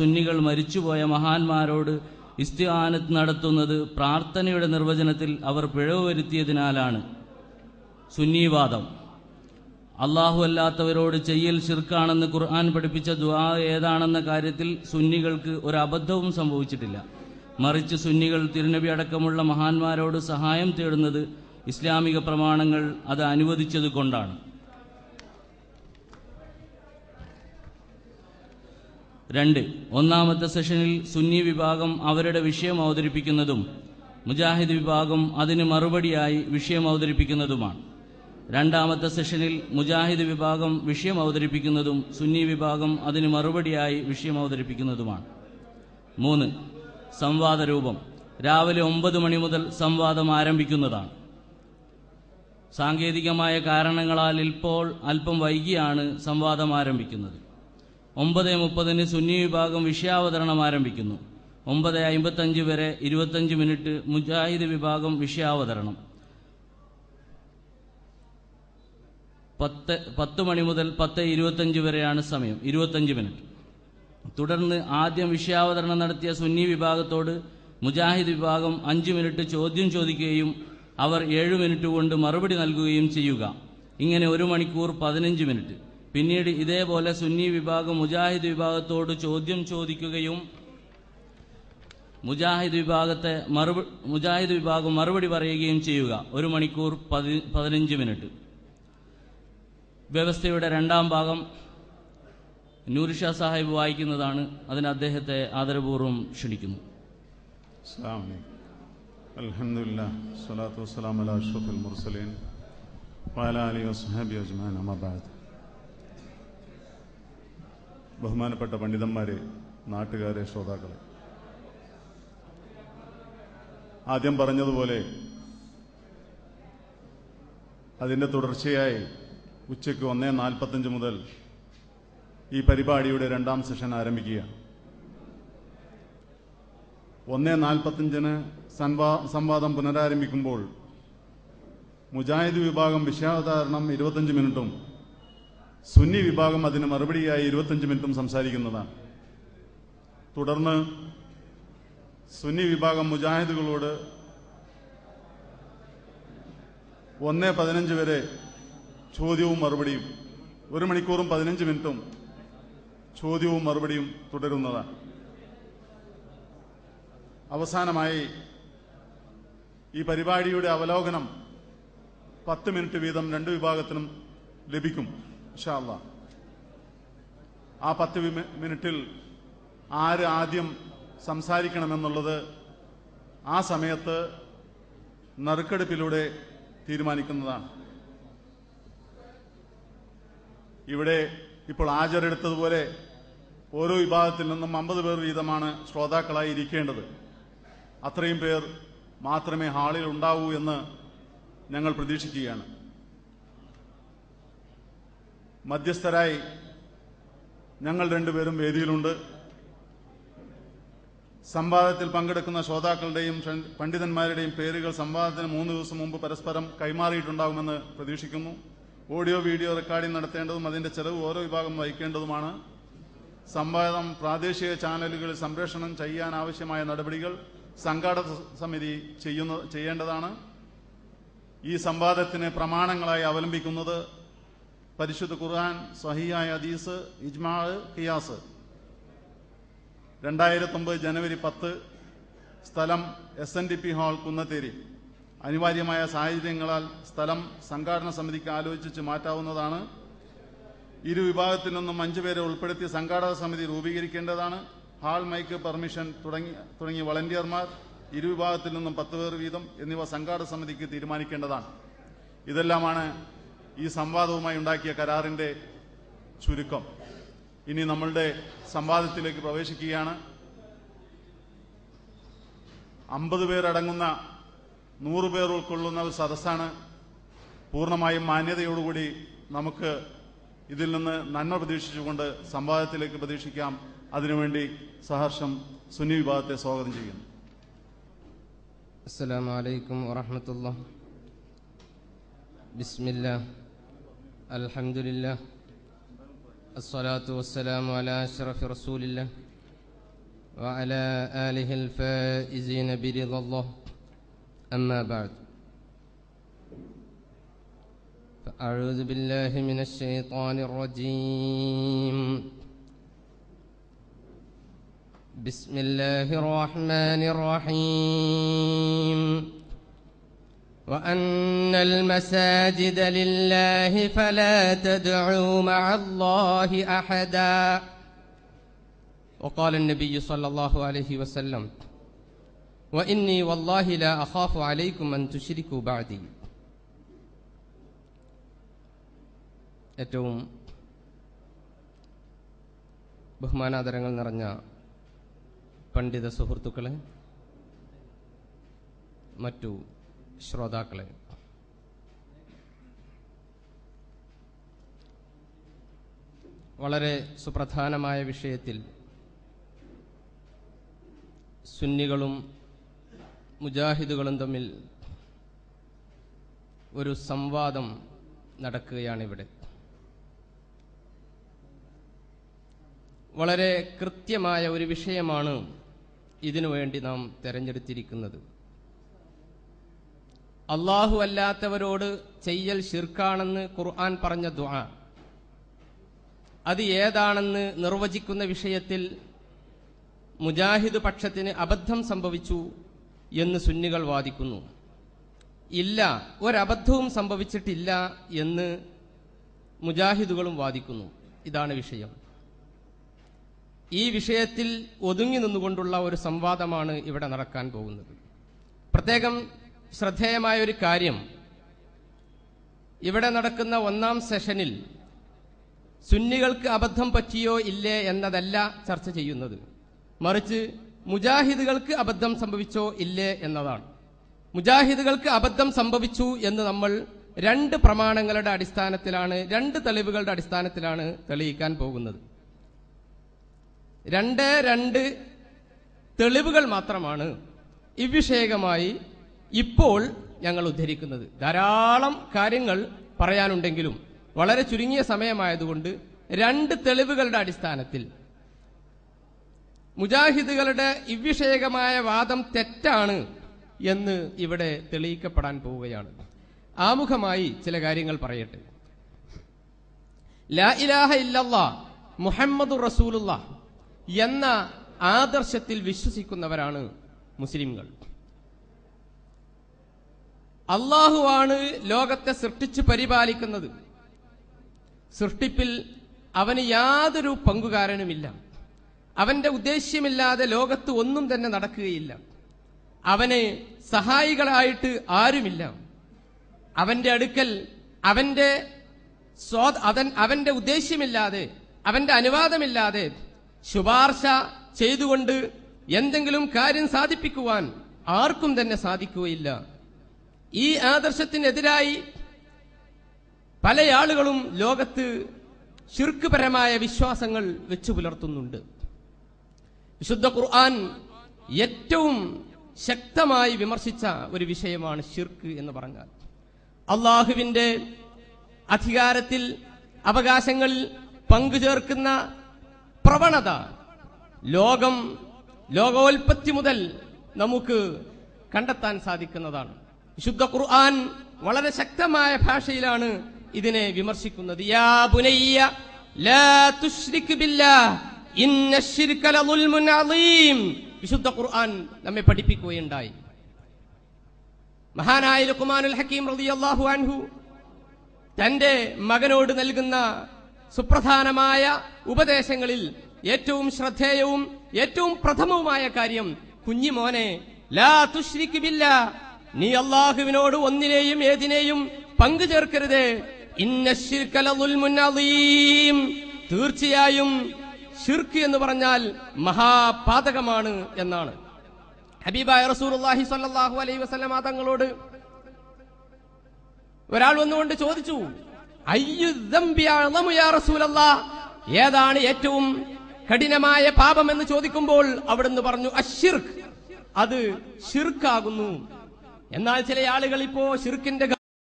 സുന്നികൾ മരിച്ചുപോയ മഹാന്മാരോട് ഇസ്തിആനത്ത് നടത്തുന്നത് പ്രാർത്ഥനയുടെ നിർവചനത്തിൽ അവർ പിഴവ് വരുത്തിയതിനാലാണ്. സുന്നീവാദം. അല്ലാഹു അല്ലാത്തവരോട് ചെയ്യൽ ശിർക്കാണെന്ന് ഖുർആൻ പഠിപ്പിച്ച ദുആ ഏതാണെന്ന കാര്യത്തിൽ സുന്നികൾക്ക് ഒരു അബദ്ധവും സംഭവിച്ചിട്ടില്ല. മറിച്ച് സുന്നികൾ തിരുനബി അടക്കമുള്ള മഹാന്മാരോട് സഹായം തേടുന്നത് ഇസ്ലാമിക പ്രമാണങ്ങൾ അത് അനുവദിച്ചത് കൊണ്ടാണ്. 2. ഒന്നാമത്തെ സെഷനിൽ സുന്നി വിഭാഗം അവരുടെ വിഷയം അവതരിപ്പിക്കുന്നതും മുജാഹിദ് വിഭാഗം അതിന് മറുപടിയായി വിഷയം അവതരിപ്പിക്കുന്നതുമാണ്. രണ്ടാമത്തെ സെഷനിൽ മുജാഹിദ് വിഭാഗം വിഷയം അവതരിപ്പിക്കുന്നതും സുന്നി വിഭാഗം അതിന് മറുപടിയായി വിഷയം അവതരിപ്പിക്കുന്നതുമാണ്. 3. സംവാദ രൂപം. രാവിലെ 9 മണി മുതൽ സംവാദം ആരംഭിക്കുന്നതാണ്. സാങ്കേതികമായ കാരണങ്ങളാൽ ഇപ്പോൾ അല്പം വൈകിയാണ് സംവാദം ആരംഭിക്കുന്നത്. 9:30 സുന്നി വിഭാഗം വിഷയാവതരണം ആരംഭിക്കുന്നു. 9:55 വരെ 25 മിനിറ്റ് മുജാഹിദ് വിഭാഗം വിഷയാവതരണം. 10 മണി മുതൽ 10:25 വരെയാണ് സമയം, 25 മിനിറ്റ്. തുടർന്ന് ആദ്യം വിഷയാവതരണം നടത്തിയ സുന്നി വിഭാഗത്തോട് മുജാഹിദ് വിഭാഗം 5 മിനിറ്റ് ചോദ്യം ചോദിക്കുകയും അവർ 7 മിനിറ്റ് കൊണ്ട് മറുപടി നൽകുകയും ചെയ്യുക. ഇങ്ങനെ 1 മണിക്കൂർ 15 മിനിറ്റ്. പിന്നീട് ഇതേപോലെ സുന്നി വിഭാഗം മുജാഹിദ് വിഭാഗത്തോട് ചോദ്യം ചോദിക്കുകയും മുജാഹിദ് വിഭാഗം മറുപടി പറയുകയും ചെയ്യുക. 1 മണിക്കൂർ 15 മിനിറ്റ്. വ്യവസ്ഥയുടെ രണ്ടാം ഭാഗം നൂർഷാ സാഹിബ് വായിക്കുന്നതാണ്. അതിന് അദ്ദേഹത്തെ ആദരപൂർവ്വം ക്ഷണിക്കുന്നു. അൽഹംദുലില്ലാഹ് സ്വലാത്തു വസ്സലാമു അലാ അഷ്റഫിൽ മുർസലീൻ വഅലാ ആലിഹി വസ്ഹബിഹി അജ്മഈൻ. അമ്മാ ബഅദ്. ബഹുമാനപ്പെട്ട പണ്ഡിതന്മാരെ, നാട്ടുകാരെ, ശ്രോതാക്കളെ, ആദ്യം പറഞ്ഞതുപോലെ അതിൻ്റെ തുടർച്ചയായി ഉച്ചയ്ക്ക് 1:45 മുതൽ ഈ പരിപാടിയുടെ രണ്ടാം സെഷൻ ആരംഭിക്കുകയാണ്. 1:45 സംവാദം പുനരാരംഭിക്കുമ്പോൾ മുജാഹിദ് വിഭാഗം വിഷയാവതരണം 25 മിനിറ്റും സുന്നി വിഭാഗം അതിന് മറുപടിയായി 25 മിനിറ്റും സംസാരിക്കുന്നതാണ്. തുടർന്ന് സുന്നി വിഭാഗം മുജാഹിദുകളോട് 1:15 വരെ ചോദ്യവും മറുപടിയും, 1 മണിക്കൂറും 15 മിനിറ്റും ചോദ്യവും മറുപടിയും തുടരുന്നതാണ്. അവസാനമായി ഈ പരിപാടിയുടെ അവലോകനം 10 മിനിറ്റ് വീതം 2 വിഭാഗത്തിനും ലഭിക്കും ഇൻഷാ അല്ലാഹ്. ആ 10 മിനിറ്റിൽ ആര് ആദ്യം സംസാരിക്കണമെന്നുള്ളത് ആ സമയത്ത് നറുക്കെടുപ്പിലൂടെ തീരുമാനിക്കുന്നതാണ്. ഇവിടെ ഇപ്പോൾ ഹാജരെടുത്തതുപോലെ ഓരോ വിഭാഗത്തിൽ നിന്നും 50 പേർ വീതമാണ് ശ്രോതാക്കളായി ഇരിക്കേണ്ടത്. അത്രയും പേർ മാത്രമേ ഹാളിൽ ഉണ്ടാവൂ എന്ന് ഞങ്ങൾ പ്രതീക്ഷിക്കുകയാണ്. മധ്യസ്ഥരായി ഞങ്ങൾ രണ്ടുപേരും വേദിയിലുണ്ട്. സംവാദത്തിൽ പങ്കെടുക്കുന്ന ശ്രോതാക്കളുടെയും പണ്ഡിതന്മാരുടെയും പേരുകൾ സംവാദത്തിന് 3 ദിവസം മുമ്പ് പരസ്പരം കൈമാറിയിട്ടുണ്ടാകുമെന്ന് പ്രതീക്ഷിക്കുന്നു. ഓഡിയോ വീഡിയോ റെക്കോർഡിംഗ് നടത്തേണ്ടതും അതിന്റെ ചെലവ് ഓരോ വിഭാഗം വഹിക്കേണ്ടതുമാണ്. സംവാദം പ്രാദേശിക ചാനലുകളിൽ സംപ്രേഷണം ചെയ്യാൻ ആവശ്യമായ നടപടികൾ സംഘാടക സമിതി ചെയ്യേണ്ടതാണ്. ഈ സംവാദത്തിന് പ്രമാണങ്ങളായി അവലംബിക്കുന്നത് പരിശുദ്ധ ഖുർആൻ, സ്വഹീഹായ ഹദീസ്, ഇജ്മാ, ഖിയാസ്. 2009 ജനുവരി 10, സ്ഥലം SNDP ഹാൾ, കുന്നത്തേരി. അനിവാര്യമായ സാഹചര്യങ്ങളാൽ സ്ഥലം സംഘാടന സമിതിക്ക് ആലോചിച്ച് മാറ്റാവുന്നതാണ്. ഇരു വിഭാഗത്തിൽ നിന്നും 5 പേരെ ഉൾപ്പെടുത്തി സംഘാടക സമിതി രൂപീകരിക്കേണ്ടതാണ്. ഹാൾ, മൈക്ക്, പെർമിഷൻ തുടങ്ങിയ വളണ്ടിയർമാർ, ഇരു വിഭാഗത്തിൽ നിന്നും 10 പേർ വീതം എന്നിവ സംഘാടക സമിതിക്ക് തീരുമാനിക്കേണ്ടതാണ്. ഇതെല്ലാമാണ് ഈ സംവാദവുമായി ഉണ്ടാക്കിയ കരാറിന്റെ ചുരുക്കം. ഇനി നമ്മളുടെ സംവാദത്തിലേക്ക് പ്രവേശിക്കുകയാണ്. 50 പേരടങ്ങുന്ന 100 പേർ ഉൾക്കൊള്ളുന്ന ഒരു സദസ്സാണ്. പൂർണ്ണമായും മാന്യതയോടുകൂടി നമുക്ക് ഇതിൽ നിന്ന് നന്മ പ്രതീക്ഷിച്ചുകൊണ്ട് സംവാദത്തിലേക്ക് പ്രതീക്ഷിക്കാം. അതിനുവേണ്ടി സഹർഷം സുന്നി വിഭാഗത്തെ സ്വാഗതം ചെയ്യുന്നു. അസ്സലാമു അലൈക്കും വറഹ്മത്തുള്ളാഹി. ബിസ്മില്ലാഹ്, അൽഹംദുലില്ലാഹ്, അസ്സലാത്തു വസ്സലാമു അലാ അഷ്റഫി റസൂലില്ലാഹ് وعلى آله الفائزين برضا الله. أما بعد، فأعوذ بالله من الشيطان الرجيم. بسم الله الرحمن الرحيم. وأن المساجد لله فلا تدعوا مع الله أحدا. وقال النبي صلى الله عليه وسلم: وإني والله لا أخاف عليكم أن تشركوا بعدي. ഏറ്റവും ബഹുമാനാദരങ്ങൾ നിറഞ്ഞ പണ്ഡിത സുഹൃത്തുക്കളെ, മറ്റു ശ്രോതാക്കളെ, വളരെ സുപ്രധാനമായ വിഷയത്തിൽ സുന്നികളും മുജാഹിദുകളും തമ്മിൽ ഒരു സംവാദം നടക്കുകയാണിവിടെ. വളരെ കൃത്യമായ ഒരു വിഷയമാണ് ഇതിനു വേണ്ടി നാം തെരഞ്ഞെടുത്തിരിക്കുന്നത്. അല്ലാഹു അല്ലാത്തവരോട് ചെയ്യൽ ശിർക്കാണെന്ന് ഖുർആൻ പറഞ്ഞ ദുആ, അത് ഏതാണെന്ന് നിർവചിക്കുന്ന വിഷയത്തിൽ മുജാഹിദ് പക്ഷത്തിന് അബദ്ധം സംഭവിച്ചു എന്ന് സുന്നികൾ വാദിക്കുന്നു. ഇല്ല, ഒരബദ്ധവും സംഭവിച്ചിട്ടില്ല എന്ന് മുജാഹിദുകളും വാദിക്കുന്നു. ഇതാണ് വിഷയം. ഈ വിഷയത്തിൽ ഒതുങ്ങി നിന്നുകൊണ്ടുള്ള ഒരു സംവാദമാണ് ഇവിടെ നടക്കാൻ പോകുന്നത്. പ്രത്യേകം ശ്രദ്ധേയമായ ഒരു കാര്യം, ഇവിടെ നടക്കുന്ന ഒന്നാം സെഷനിൽ സുന്നികൾക്ക് അബദ്ധം പറ്റിയോ ഇല്ലേ എന്നതല്ല ചർച്ച ചെയ്യുന്നത്, മറിച്ച് മുജാഹിദുകൾക്ക് അബദ്ധം സംഭവിച്ചോ ഇല്ലേ എന്നതാണ്. മുജാഹിദുകൾക്ക് അബദ്ധം സംഭവിച്ചു എന്ന് നമ്മൾ രണ്ട് പ്രമാണങ്ങളുടെ അടിസ്ഥാനത്തിലാണ്, രണ്ട് തെളിവുകളുടെ അടിസ്ഥാനത്തിലാണ് തെളിയിക്കാൻ പോകുന്നത്. രണ്ട് തെളിവുകൾ മാത്രമാണ് ഇവിഷയകമായി ഇപ്പോൾ ഞങ്ങൾ ഉദ്ധരിക്കുന്നത്. ധാരാളം കാര്യങ്ങൾ പറയാനുണ്ടെങ്കിലും വളരെ ചുരുങ്ങിയ സമയമായതുകൊണ്ട് രണ്ട് തെളിവുകളുടെ അടിസ്ഥാനത്തിൽ മുജാഹിദുകളുടെ ഇവിഷയകമായ വാദം തെറ്റാണ് എന്ന് ഇവിടെ തെളിയിക്കപ്പെടാൻ പോവുകയാണ്. ആമുഖമായി ചില കാര്യങ്ങൾ പറയട്ടെ. ലാ ഇലാഹ ഇല്ലല്ലാഹ് മുഹമ്മദുർ റസൂലുള്ളാഹ് എന്ന ആദർശത്തിൽ വിശ്വസിക്കുന്നവരാണ് മുസ്ലിംകൾ. അല്ലാഹുവാണ് ലോകത്തെ സൃഷ്ടിച്ചു പരിപാലിക്കുന്നത്. സൃഷ്ടിപ്പിൽ അവന് യാതൊരു പങ്കുകാരനുമില്ല. അവന്റെ ഉദ്ദേശ്യമില്ലാതെ ലോകത്ത് ഒന്നും തന്നെ നടക്കുകയില്ല. അവന് സഹായികളായിട്ട് ആരുമില്ല. അവന്റെ അടുക്കൽ അവന്റെ ഉദ്ദേശ്യമില്ലാതെ, അവന്റെ അനുവാദമില്ലാതെ ശുപാർശ ചെയ്തുകൊണ്ട് എന്തെങ്കിലും കാര്യം സാധിപ്പിക്കുവാൻ ആർക്കും തന്നെ സാധിക്കുകയില്ല. ഈ ആദർശത്തിനെതിരായി പല ആളുകളും ലോകത്ത് ശിർക്ക്പരമായ വിശ്വാസങ്ങൾ വെച്ചു പുലർത്തുന്നുണ്ട്. വിശുദ്ധ ഖുർആൻ ഏറ്റവും ശക്തമായി വിമർശിച്ച ഒരു വിഷയമാണ് ശിർക്ക് എന്ന് പറഞ്ഞാൽ. അള്ളാഹുവിന്റെ അധികാരത്തിൽ, അവകാശങ്ങളിൽ പങ്കുചേർക്കുന്ന പ്രവണത ലോകോൽപത്തി മുതൽ നമുക്ക് കണ്ടെത്താൻ സാധിക്കുന്നതാണ്. വിശുദ്ധ ഖുർആൻ വളരെ ശക്തമായ ഭാഷയിലാണ് ഇതിനെ വിമർശിക്കുന്നത്. യാ ബുനയ്യ ലാ തുശ്രിക് ബില്ലാഹ് ഇന്നശ്ശിർക ലദുൽമുൻ അളീം. വിശുദ്ധ ഖുർആൻ നമ്മെ പഠിപ്പിക്കുകയുണ്ടായി. മഹാനായ ലുഖ്മാനുൽ ഹക്കീം റളിയല്ലാഹു അൻഹു തന്റെ മകനോട് നൽകുന്ന സുപ്രധാനമായ ഉപദേശങ്ങളിൽ ഏറ്റവും ശ്രദ്ധേയവും ഏറ്റവും പ്രഥമവുമായ കാര്യം, കുഞ്ഞിമോനെ, ലാ തുശ്രിക് ബില്ലാഹ്, നീ അല്ലാഹുവിനോട് ഒന്നിനെയും ഏതിനെയും പങ്കു ചേർക്കരുത്. ഇന്നശ്ശിർക ലദുൽമുൻ അളീം, തീർച്ചയായും ശിർക്ക് എന്ന് പറഞ്ഞാൽ മഹാപാതകമാണ് എന്നാണ്. ഹബീബായ റസൂലുള്ളാഹി സ്വല്ലല്ലാഹു അലൈഹി വസല്ലം തങ്ങളോട് ഒരാൾ വന്നുകൊണ്ട് ചോദിച്ചു, അയ്യു ദംബി അഅ്ളമു യാ റസൂലല്ലാഹ്, ഏതാണ് ഏറ്റവും കഠിനമായ പാപം എന്ന് ചോദിക്കുമ്പോൾ അവിടുന്ന് പറഞ്ഞു അശ്ശിർക്ക്, അത് ശിർക്കാകുന്നു. എന്നാൽ ചില ആളുകൾ ഇപ്പോ ശിർക്കിന്റെ